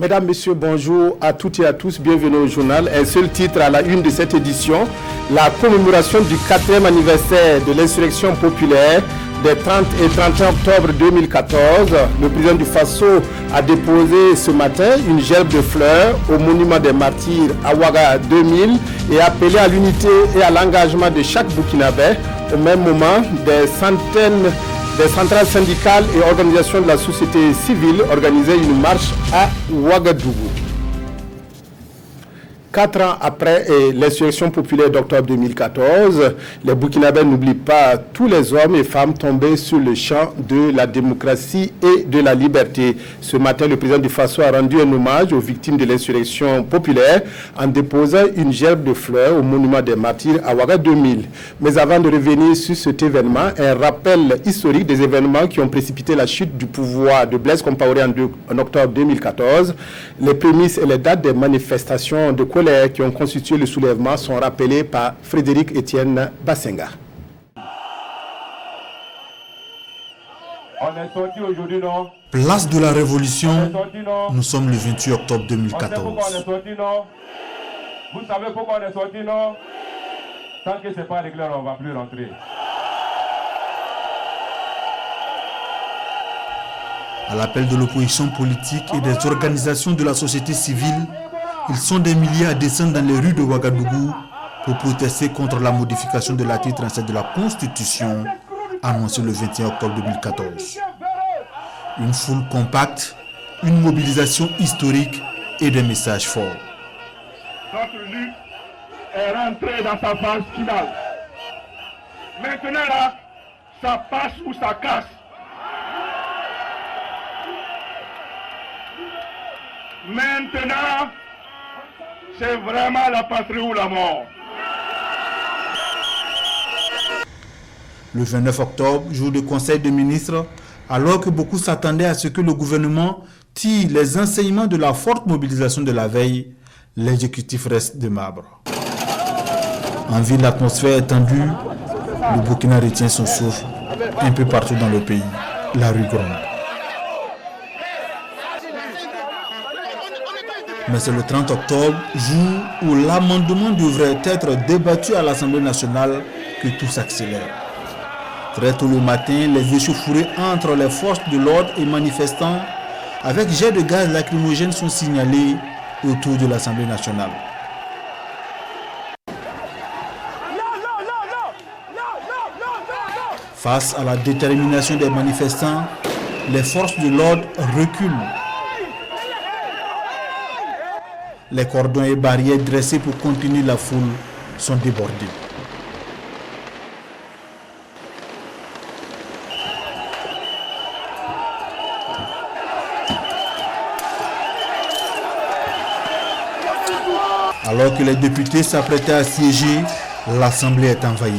Mesdames, Messieurs, bonjour à toutes et à tous, bienvenue au journal. Un seul titre à la une de cette édition, la commémoration du 4e anniversaire de l'insurrection populaire des 30 et 31 octobre 2014. Le président du Faso a déposé ce matin une gerbe de fleurs au monument des martyrs à Ouaga 2000 et appelé à l'unité et à l'engagement de chaque Burkinabé. Au même moment, des centrales syndicales et organisations de la société civile organisaient une marche à Ouagadougou. 4 ans après l'insurrection populaire d'octobre 2014, les Burkinabés n'oublient pas tous les hommes et femmes tombés sur le champ de la démocratie et de la liberté. Ce matin, le président du Faso a rendu un hommage aux victimes de l'insurrection populaire en déposant une gerbe de fleurs au monument des martyrs à Ouaga 2000. Mais avant de revenir sur cet événement, un rappel historique des événements qui ont précipité la chute du pouvoir de Blaise Compaoré en octobre 2014. Les prémices et les dates des manifestations de colère qui ont constitué le soulèvement sont rappelés par Frédéric Etienne Bassenga. On est sorti aujourd'hui, non? Place de la Révolution, nous sommes le 28 octobre 2014. On est sorti, non? Vous savez pourquoi on est sorti, non? Tant que ce n'est pas réglé, on ne va plus rentrer. À l'appel de l'opposition politique et des organisations de la société civile, ils sont des milliers à descendre dans les rues de Ouagadougou pour protester contre la modification de l'article 37 de la Constitution annoncée le 21 octobre 2014. Une foule compacte, une mobilisation historique et des messages forts. Notre lutte est rentrée dans sa phase finale. Maintenant là, ça passe ou ça casse. Maintenant, c'est vraiment la patrie ou la mort. Le 29 octobre, jour de conseil de ministres, alors que beaucoup s'attendaient à ce que le gouvernement tire les enseignements de la forte mobilisation de la veille, l'exécutif reste de marbre. En ville, l'atmosphère est tendue, le Burkina retient son souffle un peu partout dans le pays. La rue gronde. Mais c'est le 30 octobre, jour où l'amendement devrait être débattu à l'Assemblée nationale, que tout s'accélère. Très tôt le matin, les échauffourées entre les forces de l'ordre et manifestants avec jet de gaz lacrymogène sont signalés autour de l'Assemblée nationale. Face à la détermination des manifestants, les forces de l'ordre reculent. Les cordons et barrières dressés pour contenir la foule sont débordés. Alors que les députés s'apprêtaient à siéger, l'Assemblée est envahie.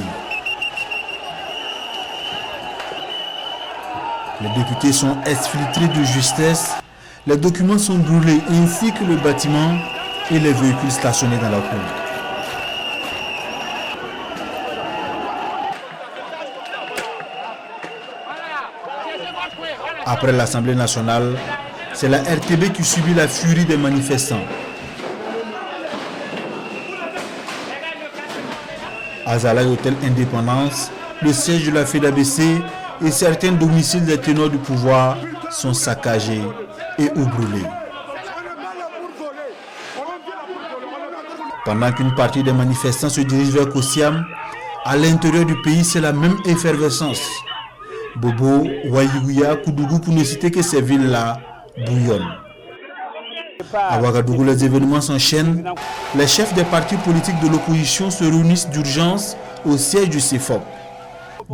Les députés sont exfiltrés de justesse, les documents sont brûlés ainsi que le bâtiment et les véhicules stationnés dans la cour. Après l'Assemblée nationale, c'est la RTB qui subit la furie des manifestants. Azala et Hôtel Indépendance, le siège de la FEDABC et certains domiciles des ténors du pouvoir sont saccagés et ou brûlés. Pendant qu'une partie des manifestants se dirige vers Kossiam, à l'intérieur du pays, c'est la même effervescence. Bobo, Ouaïgouya, Koudougou, pour ne citer que ces villes-là, bouillonnent. À Ouagadougou, les événements s'enchaînent. Les chefs des partis politiques de l'opposition se réunissent d'urgence au siège du CEFOP.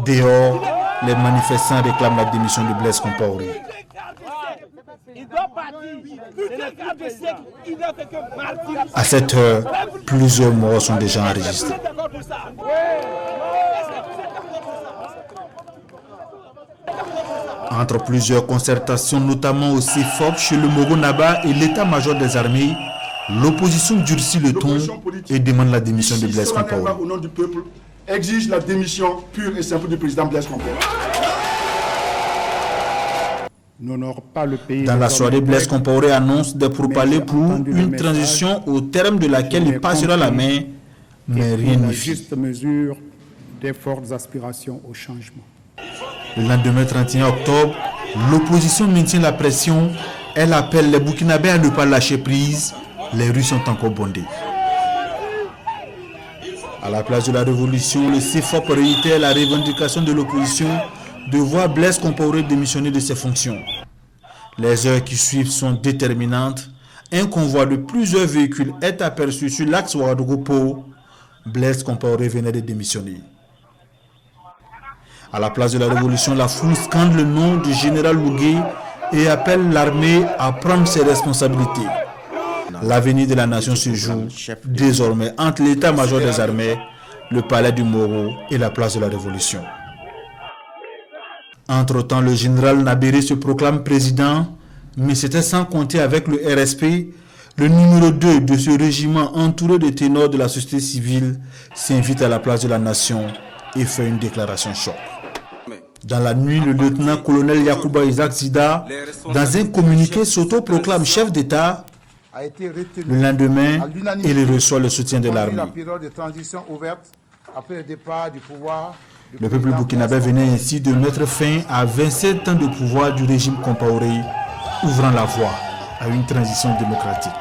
Dehors, les manifestants réclament la démission de Blaise Compaoré. À cette heure, plusieurs morts sont déjà enregistrés. Entre plusieurs concertations, notamment au CEFOP, chez le Mogo Naba et l'état-major des armées, l'opposition durcit le ton et demande la démission de Blaise Compaoré. Au nom du peuple, exige la démission pure et simple du président Blaise Compaoré. n'honore pas le pays. Dans la soirée, Blaise Compaoré annonce des pourparlers pour une transition au terme de laquelle il passera la main, mais rien n'y fit. Juste mesure des fortes aspirations au changement. Le lendemain 31 octobre, l'opposition maintient la pression. Elle appelle les Burkinabés à ne pas lâcher prise. Les rues sont encore bondées. À la place de la Révolution, le CFOP réitère la revendication de l'opposition de voir Blaise Compaoré démissionner de ses fonctions. Les heures qui suivent sont déterminantes. Un convoi de plusieurs véhicules est aperçu sur l'axe Ouagadougou. Blaise Compaoré venait de démissionner. À la place de la Révolution, la foule scande le nom du général Lougué et appelle l'armée à prendre ses responsabilités. L'avenir de la nation se joue désormais entre l'état-major des armées, le palais du Moro et la place de la Révolution. Entre-temps, le général Nabéré se proclame président, mais c'était sans compter avec le RSP. Le numéro 2 de ce régiment, entouré de ténors de la société civile, s'invite à la place de la nation et fait une déclaration choc. Dans la nuit, le lieutenant-colonel Yacouba Isaac Zida, dans un communiqué, s'auto-proclame chef d'État. Le lendemain, il reçoit le soutien de l'armée. Le peuple burkinabé venait ainsi de mettre fin à 27 ans de pouvoir du régime Compaoré, ouvrant la voie à une transition démocratique.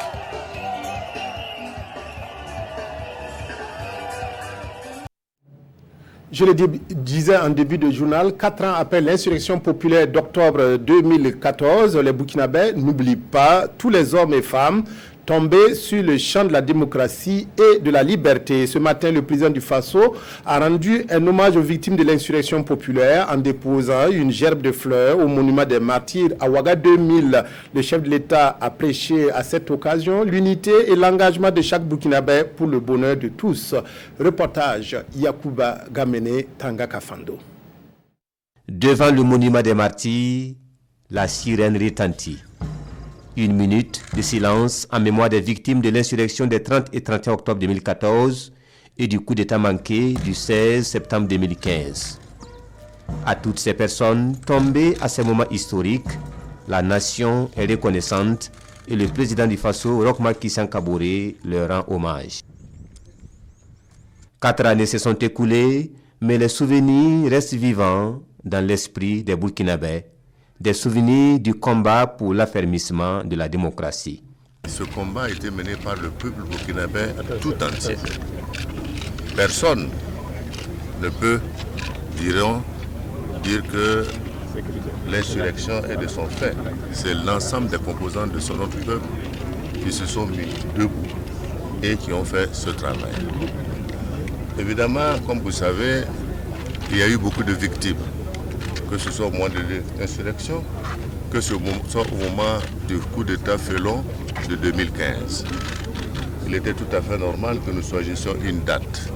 Je le disais en début de journal, 4 ans après l'insurrection populaire d'octobre 2014, les Burkinabés n'oublient pas tous les hommes et femmes tombés sur le champ de la démocratie et de la liberté. Ce matin, le président du Faso a rendu un hommage aux victimes de l'insurrection populaire en déposant une gerbe de fleurs au monument des martyrs à Ouaga 2000. Le chef de l'État a prêché à cette occasion l'unité et l'engagement de chaque Burkinabé pour le bonheur de tous. Reportage Yacouba Gamene Tangaka Fando. Devant le monument des martyrs, la sirène retentit. 1 minute de silence en mémoire des victimes de l'insurrection des 30 et 31 octobre 2014 et du coup d'État manqué du 16 septembre 2015. À toutes ces personnes tombées à ces moments historiques, la nation est reconnaissante et le président du Faso, Roch Marc Christian Kaboré, leur rend hommage. 4 années se sont écoulées, mais les souvenirs restent vivants dans l'esprit des Burkinabés. Des souvenirs du combat pour l'affermissement de la démocratie. Ce combat a été mené par le peuple burkinabé tout entier. Personne ne peut dire que l'insurrection est de son fait. C'est l'ensemble des composants de notre peuple qui se sont mis debout et qui ont fait ce travail. Évidemment, comme vous savez, il y a eu beaucoup de victimes. Que ce soit au moment de l'insurrection, que ce soit au moment du coup d'État félon de 2015. Il était tout à fait normal que nous choisissions une date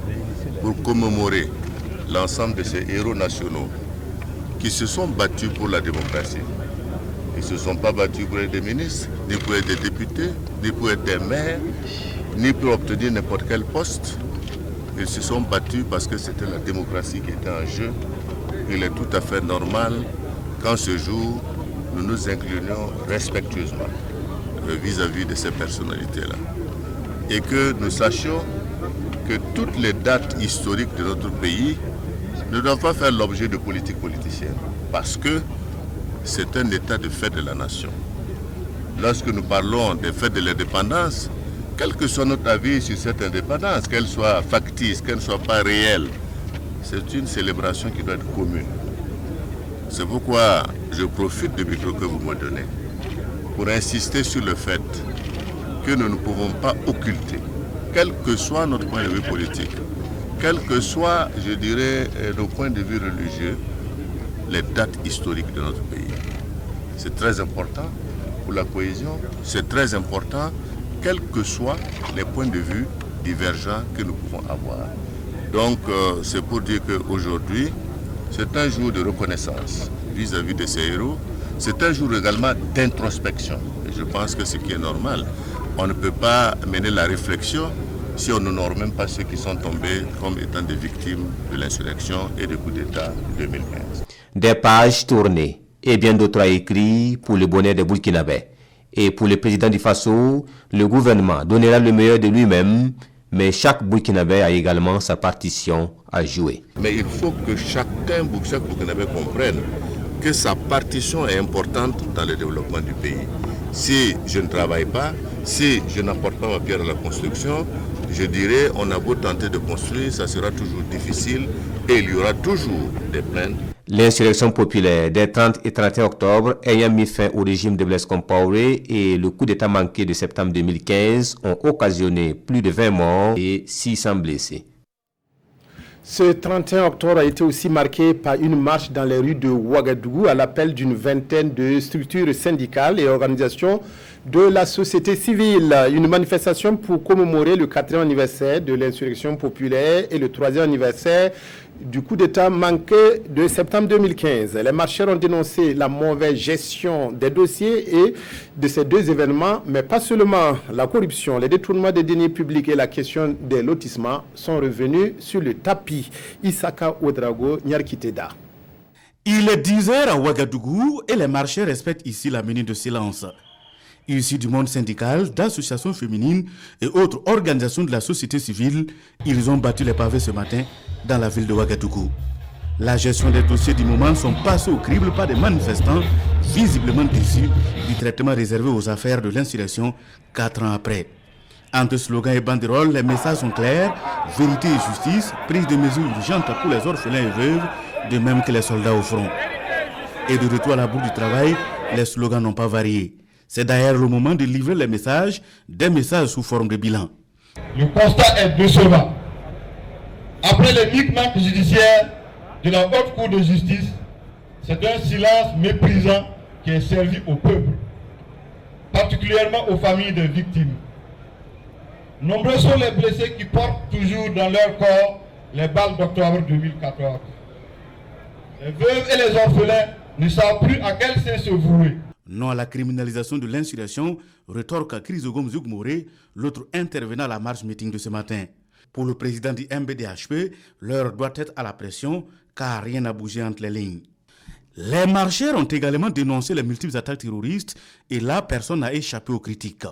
pour commémorer l'ensemble de ces héros nationaux qui se sont battus pour la démocratie. Ils ne se sont pas battus pour être des ministres, ni pour être des députés, ni pour être des maires, ni pour obtenir n'importe quel poste. Ils se sont battus parce que c'était la démocratie qui était en jeu. Il est tout à fait normal qu'en ce jour, nous nous inclinions respectueusement vis-à-vis de ces personnalités-là. Et que nous sachions que toutes les dates historiques de notre pays ne doivent pas faire l'objet de politiques politiciennes. Parce que c'est un état de fait de la nation. Lorsque nous parlons des fêtes de l'indépendance, quel que soit notre avis sur cette indépendance, qu'elle soit factice, qu'elle ne soit pas réelle, c'est une célébration qui doit être commune. C'est pourquoi je profite du micro que vous me donnez pour insister sur le fait que nous ne pouvons pas occulter, quel que soit notre point de vue politique, quels que soient, je dirais, nos points de vue religieux, les dates historiques de notre pays. C'est très important pour la cohésion, c'est très important, quels que soient les points de vue divergents que nous pouvons avoir. Donc, c'est pour dire qu'aujourd'hui, c'est un jour de reconnaissance vis-à-vis de ces héros. C'est un jour également d'introspection. Et je pense que ce qui est normal, on ne peut pas mener la réflexion si on n'honore même pas ceux qui sont tombés comme étant des victimes de l'insurrection et du coup d'État de 2015. Des pages tournées, et bien d'autres a écrit pour le bonheur des Burkinabés. Et pour le président du Faso, le gouvernement donnera le meilleur de lui-même, mais chaque Burkinabé a également sa partition à jouer. Mais il faut que chaque Burkinabé comprenne que sa partition est importante dans le développement du pays. Si je ne travaille pas, si je n'apporte pas ma pierre à la construction, je dirais on a beau tenter de construire, ça sera toujours difficile et il y aura toujours des plaintes. L'insurrection populaire des 30 et 31 octobre ayant mis fin au régime de Blaise Compaoré et le coup d'état manqué de septembre 2015 ont occasionné plus de 20 morts et 600 blessés. Ce 31 octobre a été aussi marqué par une marche dans les rues de Ouagadougou à l'appel d'une vingtaine de structures syndicales et organisations de la société civile. Une manifestation pour commémorer le 4e anniversaire de l'insurrection populaire et le 3e anniversaire du coup d'État manqué de septembre 2015. Les marcheurs ont dénoncé la mauvaise gestion des dossiers et de ces deux événements, mais pas seulement. La corruption, les détournements des deniers publics et la question des lotissements sont revenus sur le tapis. Isaka Ouedraogo, Nyarkiteda. Il est 10h à Ouagadougou et les marcheurs respectent ici la minute de silence. Issus du monde syndical, d'associations féminines et autres organisations de la société civile, ils ont battu les pavés ce matin dans la ville de Ouagadougou. La gestion des dossiers du moment sont passés au crible par des manifestants visiblement déçus du traitement réservé aux affaires de l'insurrection 4 ans après. Entre slogans et banderoles, les messages sont clairs, vérité et justice, prise de mesures urgentes pour les orphelins et veuves, de même que les soldats au front. Et de retour à la bourre du travail, les slogans n'ont pas varié. C'est d'ailleurs le moment de livrer les messages, des messages sous forme de bilan. Le constat est décevant. Après les micmacs judiciaires de la Haute Cour de justice, c'est un silence méprisant qui est servi au peuple, particulièrement aux familles des victimes. Nombreux sont les blessés qui portent toujours dans leur corps les balles d'octobre 2014. Les veuves et les orphelins ne savent plus à quel sein se vouer. Non à la criminalisation de l'insurrection, rétorque Chrysogome Zougmoré, l'autre intervenant à la marche meeting de ce matin. Pour le président du MBDHP, l'heure doit être à la pression, car rien n'a bougé entre les lignes. Les marcheurs ont également dénoncé les multiples attaques terroristes et là, personne n'a échappé aux critiques.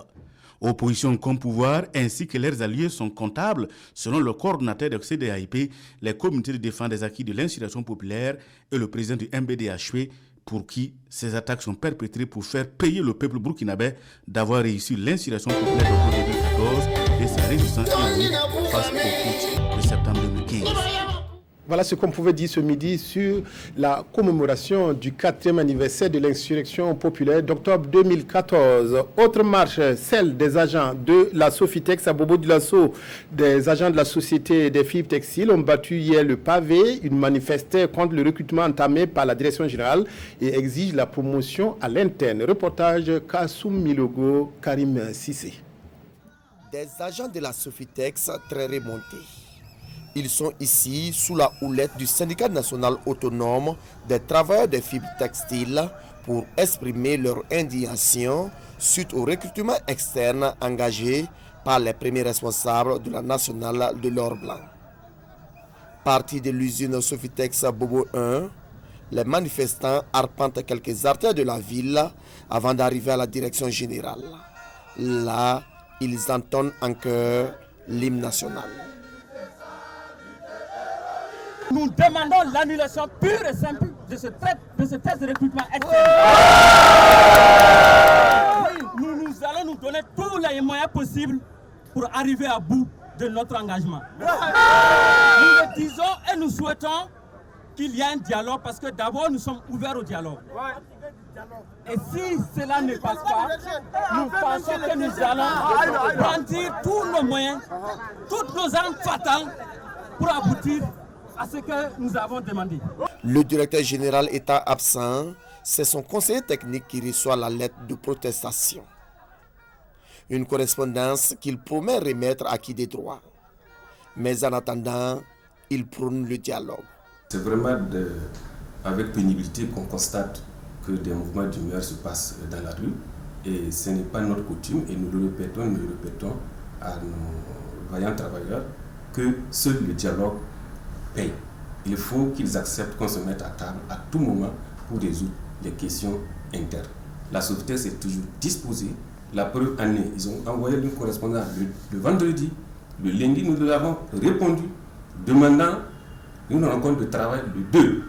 Opposition comme pouvoir ainsi que leurs alliés sont comptables, selon le coordonnateur de CDAIP, les communautés de défense des acquis de l'insurrection populaire et le président du MBDHP, pour qui ces attaques sont perpétrées pour faire payer le peuple burkinabé d'avoir réussi l'insurrection populaire de 2014 et sa résistance héroïque face au putsch de septembre 2015. Voilà ce qu'on pouvait dire ce midi sur la commémoration du 4e anniversaire de l'insurrection populaire d'octobre 2014. Autre marche, celle des agents de la Sofitex à Bobo Dioulasso. Des agents de la société des fibres textiles ont battu hier le pavé. Ils manifestaient contre le recrutement entamé par la direction générale et exigent la promotion à l'interne. Reportage Kassoum Milogo, Karim Sissé. Des agents de la Sofitex très remontés. Ils sont ici sous la houlette du syndicat national autonome des travailleurs des fibres textiles pour exprimer leur indignation suite au recrutement externe engagé par les premiers responsables de la nationale de l'or blanc. Partis de l'usine Sofitex Bobo 1, les manifestants arpentent quelques artères de la ville avant d'arriver à la direction générale. Là, ils entonnent en chœur l'hymne national. Nous demandons l'annulation pure et simple de ce test de recrutement externe. Nous allons nous donner tous les moyens possibles pour arriver à bout de notre engagement. Nous le disons et nous souhaitons qu'il y ait un dialogue parce que d'abord nous sommes ouverts au dialogue. Et si cela ne passe pas, nous pensons que nous allons brandir tous nos moyens, toutes nos armes fatales pour aboutir à ce que nous avons demandé. Le directeur général étant absent, c'est son conseiller technique qui reçoit la lettre de protestation. Une correspondance qu'il promet remettre à qui des droits. Mais en attendant, il prône le dialogue. C'est vraiment avec pénibilité qu'on constate que des mouvements d'humeur se passent dans la rue. Et ce n'est pas notre coutume, et nous le répétons à nos vaillants travailleurs, que seul le dialogue paye. Il faut qu'ils acceptent qu'on se mette à table à tout moment pour résoudre les questions internes. La Sofitex est toujours disposée. La preuve en est, ils ont envoyé une correspondance le vendredi. Le lundi, nous leur avons répondu, demandant une rencontre de travail le 2.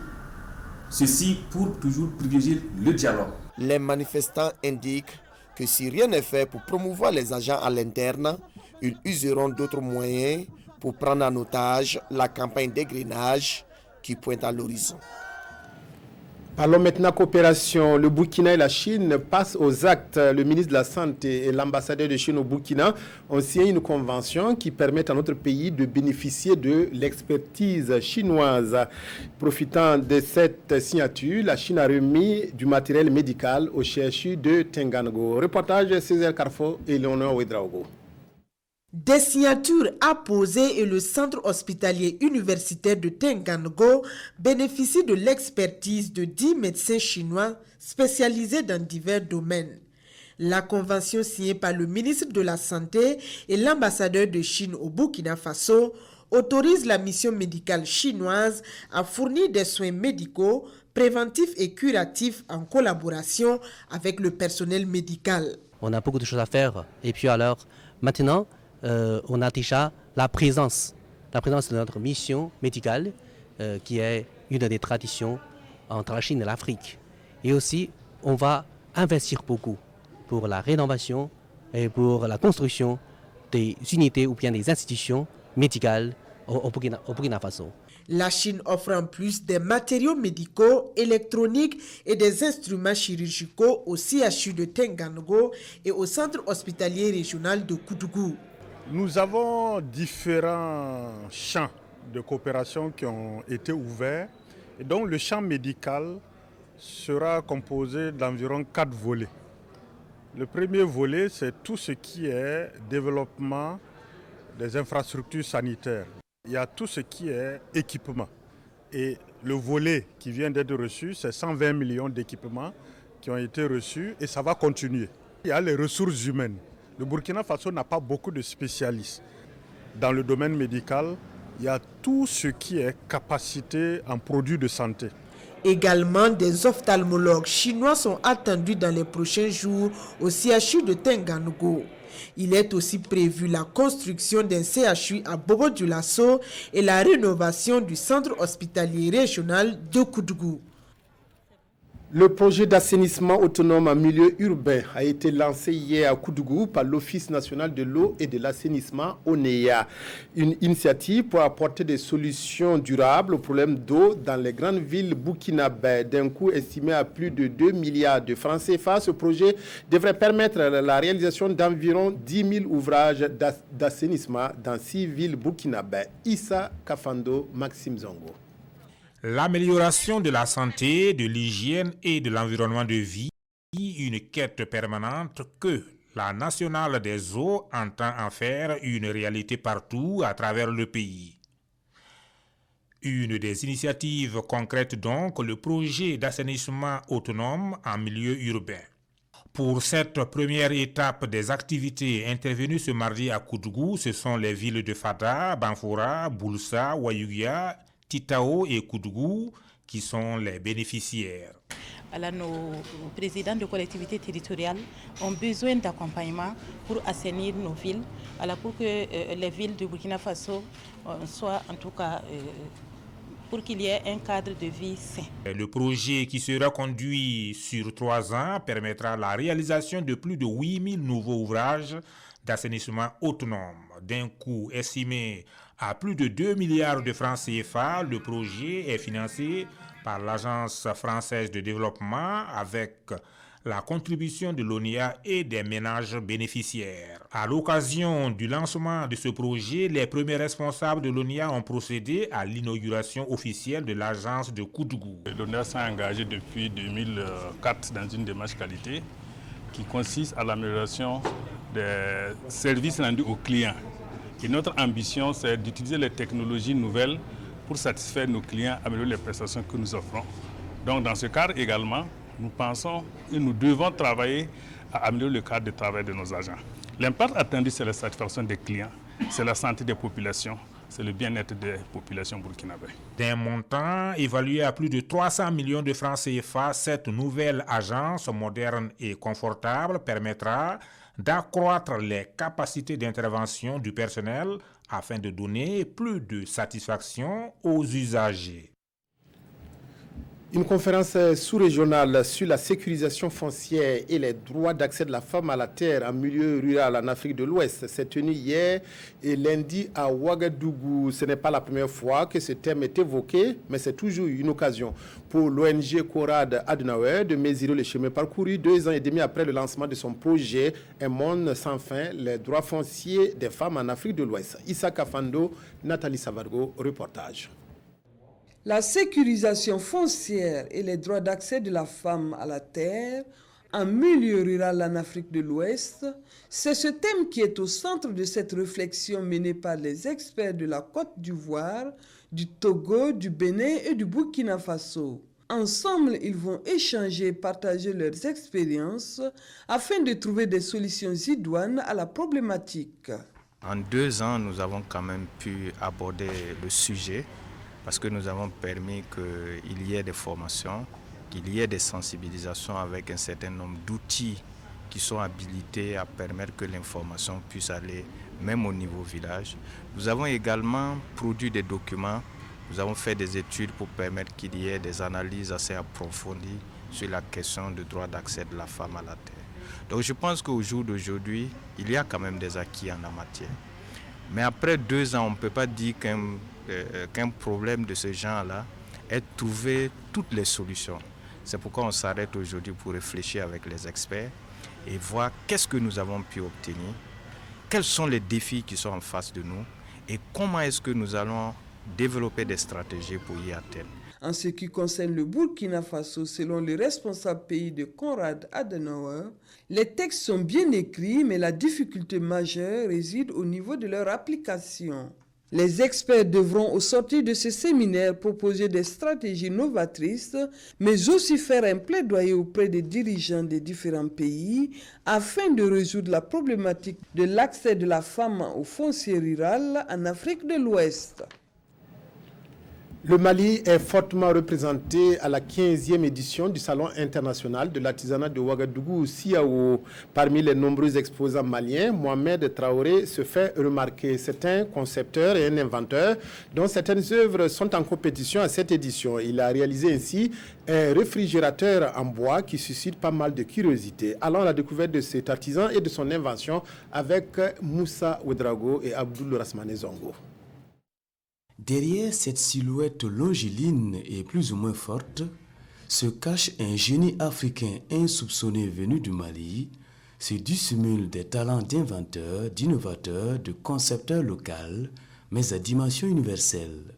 Ceci pour toujours privilégier le dialogue. Les manifestants indiquent que si rien n'est fait pour promouvoir les agents à l'interne, ils useront d'autres moyens pour prendre en otage la campagne d'égrainage qui pointe à l'horizon. Parlons maintenant coopération. Le Burkina et la Chine passent aux actes. Le ministre de la Santé et l'ambassadeur de Chine au Burkina ont signé une convention qui permet à notre pays de bénéficier de l'expertise chinoise. Profitant de cette signature, la Chine a remis du matériel médical au CHU de Tengango. Reportage Césaire Carrefour et Léonore Ouedraogo. Des signatures apposées et le centre hospitalier universitaire de Tengango bénéficie de l'expertise de 10 médecins chinois spécialisés dans divers domaines. La convention signée par le ministre de la Santé et l'ambassadeur de Chine au Burkina Faso autorise la mission médicale chinoise à fournir des soins médicaux, préventifs et curatifs en collaboration avec le personnel médical. On a beaucoup de choses à faire et puis alors maintenant on a déjà la présence de notre mission médicale qui est une des traditions entre la Chine et l'Afrique. Et aussi, on va investir beaucoup pour la rénovation et pour la construction des unités ou bien des institutions médicales au Burkina Faso. La Chine offre en plus des matériaux médicaux, électroniques et des instruments chirurgicaux au CHU de Tengango et au centre hospitalier régional de Koudougou. Nous avons différents champs de coopération qui ont été ouverts. Et donc le champ médical sera composé d'environ 4 volets. Le premier volet, c'est tout ce qui est développement des infrastructures sanitaires. Il y a tout ce qui est équipement. Et le volet qui vient d'être reçu, c'est 120 millions d'équipements qui ont été reçus et ça va continuer. Il y a les ressources humaines. Le Burkina Faso n'a pas beaucoup de spécialistes. Dans le domaine médical, il y a tout ce qui est capacité en produits de santé. Également, des ophtalmologues chinois sont attendus dans les prochains jours au CHU de Tengango. Il est aussi prévu la construction d'un CHU à Bobo-Dioulasso et la rénovation du centre hospitalier régional de Koudougou. Le projet d'assainissement autonome en milieu urbain a été lancé hier à Koudougou par l'Office national de l'eau et de l'assainissement ONEA. Une initiative pour apporter des solutions durables aux problèmes d'eau dans les grandes villes burkinabè. D'un coût estimé à plus de 2 milliards de francs CFA, ce projet devrait permettre la réalisation d'environ 10 000 ouvrages d'assainissement dans 6 villes burkinabè. Issa Kafando, Maxime Zongo. L'amélioration de la santé, de l'hygiène et de l'environnement de vie, une quête permanente que la nationale des eaux entend en faire une réalité partout à travers le pays. Une des initiatives concrètes donc, le projet d'assainissement autonome en milieu urbain. Pour cette première étape des activités intervenues ce mardi à Koudougou, ce sont les villes de Fada, Banfora, Boulssa, Ouayouya, Titao et Koudougou qui sont les bénéficiaires. Alors, nos présidents de collectivités territoriales ont besoin d'accompagnement pour assainir nos villes, alors pour que les villes de Burkina Faso soient en tout cas pour qu'il y ait un cadre de vie sain. Le projet qui sera conduit sur 3 ans permettra la réalisation de plus de 8 000 nouveaux ouvrages d'assainissement autonome. D'un coût estimé à plus de 2 milliards de francs CFA, le projet est financé par l'Agence française de développement avec la contribution de l'ONEA et des ménages bénéficiaires. À l'occasion du lancement de ce projet, les premiers responsables de l'ONEA ont procédé à l'inauguration officielle de l'agence de Koudougou. L'ONEA s'est engagé depuis 2004 dans une démarche qualité qui consiste à l'amélioration des services rendus aux clients. Et notre ambition, c'est d'utiliser les technologies nouvelles pour satisfaire nos clients, améliorer les prestations que nous offrons. Donc dans ce cadre également, nous pensons que nous devons travailler à améliorer le cadre de travail de nos agents. L'impact attendu, c'est la satisfaction des clients, c'est la santé des populations, c'est le bien-être des populations burkinabées. D'un montant évalué à plus de 300 millions de francs CFA, cette nouvelle agence moderne et confortable permettra d'accroître les capacités d'intervention du personnel afin de donner plus de satisfaction aux usagers. Une conférence sous-régionale sur la sécurisation foncière et les droits d'accès de la femme à la terre en milieu rural en Afrique de l'Ouest s'est tenue hier et lundi à Ouagadougou. Ce n'est pas la première fois que ce thème est évoqué, mais c'est toujours une occasion pour l'ONG Korad Adenauer de mesurer le chemin parcouru 2 ans et demi après le lancement de son projet Un monde sans fin, les droits fonciers des femmes en Afrique de l'Ouest. Issa Kafando, Nathalie Savargo, reportage. La sécurisation foncière et les droits d'accès de la femme à la terre en milieu rural en Afrique de l'Ouest, c'est ce thème qui est au centre de cette réflexion menée par les experts de la Côte d'Ivoire, du Togo, du Bénin et du Burkina Faso. Ensemble, ils vont échanger et partager leurs expériences afin de trouver des solutions idoines à la problématique. En 2 ans, nous avons quand même pu aborder le sujet parce que nous avons permis qu'il y ait des formations, qu'il y ait des sensibilisations avec un certain nombre d'outils qui sont habilités à permettre que l'information puisse aller même au niveau village. Nous avons également produit des documents, nous avons fait des études pour permettre qu'il y ait des analyses assez approfondies sur la question du droit d'accès de la femme à la terre. Donc je pense qu'au jour d'aujourd'hui, il y a quand même des acquis en la matière. Mais après 2 ans, on ne peut pas dire qu'un problème de ce genre-là ait trouvé toutes les solutions. C'est pourquoi on s'arrête aujourd'hui pour réfléchir avec les experts et voir qu'est-ce que nous avons pu obtenir, quels sont les défis qui sont en face de nous et comment est-ce que nous allons développer des stratégies pour y atteindre. En ce qui concerne le Burkina Faso, selon le responsable pays de Konrad Adenauer, les textes sont bien écrits, mais la difficulté majeure réside au niveau de leur application. Les experts devront, au sortir de ce séminaire, proposer des stratégies novatrices, mais aussi faire un plaidoyer auprès des dirigeants des différents pays afin de résoudre la problématique de l'accès de la femme au foncier rural en Afrique de l'Ouest. Le Mali est fortement représenté à la 15e édition du Salon international de l'artisanat de Ouagadougou, CIAO. Parmi les nombreux exposants maliens, Mohamed Traoré se fait remarquer. C'est un concepteur et un inventeur dont certaines œuvres sont en compétition à cette édition. Il a réalisé ainsi un réfrigérateur en bois qui suscite pas mal de curiosité. Allons à la découverte de cet artisan et de son invention avec Moussa Ouedraogo et Abdoul Rasmane Zongo. Derrière cette silhouette longiligne et plus ou moins forte, se cache un génie africain insoupçonné venu du Mali, se dissimule des talents d'inventeur, d'innovateur, de concepteur local, mais à dimension universelle.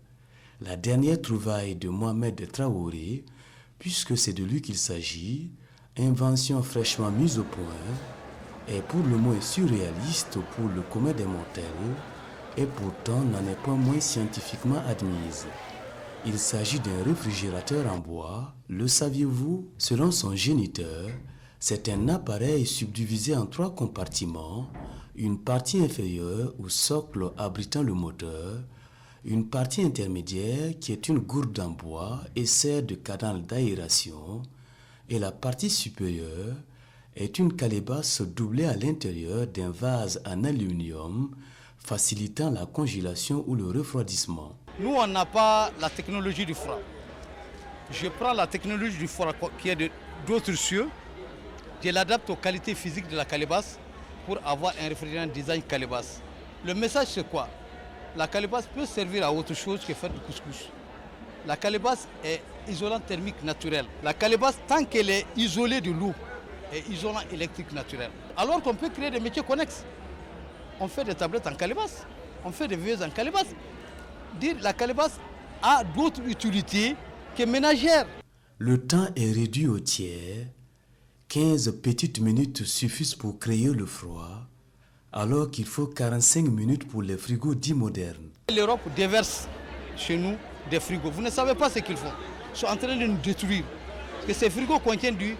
La dernière trouvaille de Mohamed Traoré, puisque c'est de lui qu'il s'agit, invention fraîchement mise au point, est pour le moins surréaliste pour le commun des mortels, et pourtant n'en est pas moins scientifiquement admise. Il s'agit d'un réfrigérateur en bois, le saviez-vous? Selon son géniteur, c'est un appareil subdivisé en 3 compartiments, une partie inférieure ou socle abritant le moteur, une partie intermédiaire qui est une gourde en bois et sert de canal d'aération, et la partie supérieure est une calebasse doublée à l'intérieur d'un vase en aluminium facilitant la congélation ou le refroidissement. Nous, on n'a pas la technologie du froid. Je prends la technologie du froid qui est d'autres cieux, je l'adapte aux qualités physiques de la calebasse pour avoir un réfrigérant design calebasse. Le message, c'est quoi? La calebasse peut servir à autre chose que faire du couscous. La calebasse est isolant thermique naturel. La calebasse, tant qu'elle est isolée de l'eau, est isolant électrique naturel. Alors qu'on peut créer des métiers connexes. On fait des tablettes en calebasse, on fait des veilleuses en calebasse. Dire la calebasse a d'autres utilités que ménagères. Le temps est réduit au tiers. 15 petites minutes suffisent pour créer le froid, alors qu'il faut 45 minutes pour les frigos dits modernes. L'Europe déverse chez nous des frigos. Vous ne savez pas ce qu'ils font. Ils sont en train de nous détruire. Parce que ces frigos contiennent du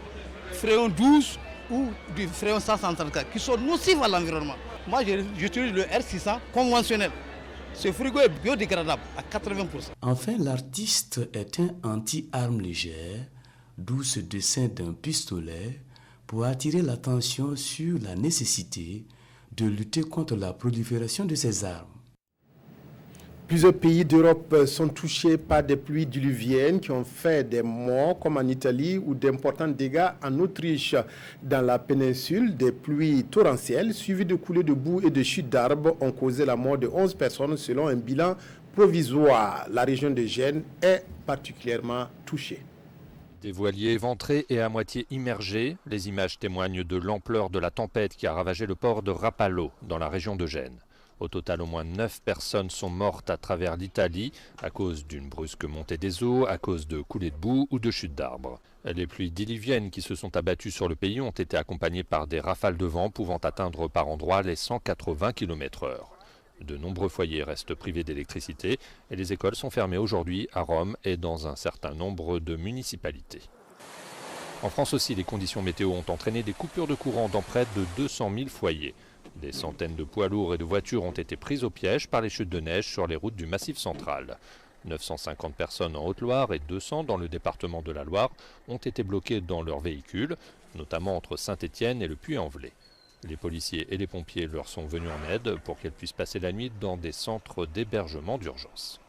fréon 12 ou du fréon 134 qui sont nocifs à l'environnement. Moi, j'utilise le R600 conventionnel. Ce frigo est biodégradable à 80%. Enfin, l'artiste est un anti-armes légères, d'où ce dessin d'un pistolet pour attirer l'attention sur la nécessité de lutter contre la prolifération de ces armes. Plusieurs pays d'Europe sont touchés par des pluies diluviennes qui ont fait des morts, comme en Italie, ou d'importants dégâts en Autriche. Dans la péninsule, des pluies torrentielles suivies de coulées de boue et de chutes d'arbres ont causé la mort de 11 personnes selon un bilan provisoire. La région de Gênes est particulièrement touchée. Des voiliers éventrés et à moitié immergés, les images témoignent de l'ampleur de la tempête qui a ravagé le port de Rapallo, dans la région de Gênes. Au total, au moins 9 personnes sont mortes à travers l'Italie à cause d'une brusque montée des eaux, à cause de coulées de boue ou de chutes d'arbres. Les pluies diluviennes qui se sont abattues sur le pays ont été accompagnées par des rafales de vent pouvant atteindre par endroits les 180 km/h. De nombreux foyers restent privés d'électricité et les écoles sont fermées aujourd'hui à Rome et dans un certain nombre de municipalités. En France aussi, les conditions météo ont entraîné des coupures de courant dans près de 200 000 foyers. Des centaines de poids lourds et de voitures ont été prises au piège par les chutes de neige sur les routes du Massif central. 950 personnes en Haute-Loire et 200 dans le département de la Loire ont été bloquées dans leurs véhicules, notamment entre Saint-Étienne et le Puy-en-Velay. Les policiers et les pompiers leur sont venus en aide pour qu'elles puissent passer la nuit dans des centres d'hébergement d'urgence.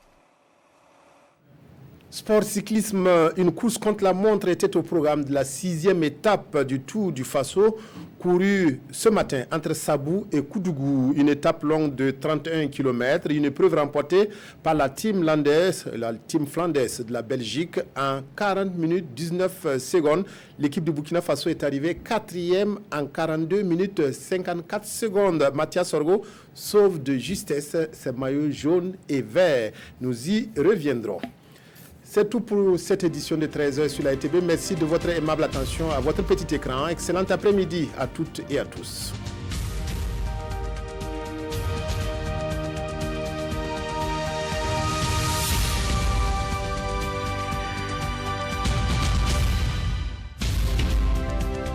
Sport cyclisme, une course contre la montre était au programme de la 6e étape du Tour du Faso, courue ce matin entre Sabou et Koudougou. Une étape longue de 31 km, une épreuve remportée par la team Flanders de la Belgique en 40 minutes 19 secondes. L'équipe de Burkina Faso est arrivée 4e en 42 minutes 54 secondes. Mathias Sorgo sauve de justesse ses maillots jaunes et verts. Nous y reviendrons. C'est tout pour cette édition de 13h sur la ITB. Merci de votre aimable attention à votre petit écran. Excellent après-midi à toutes et à tous.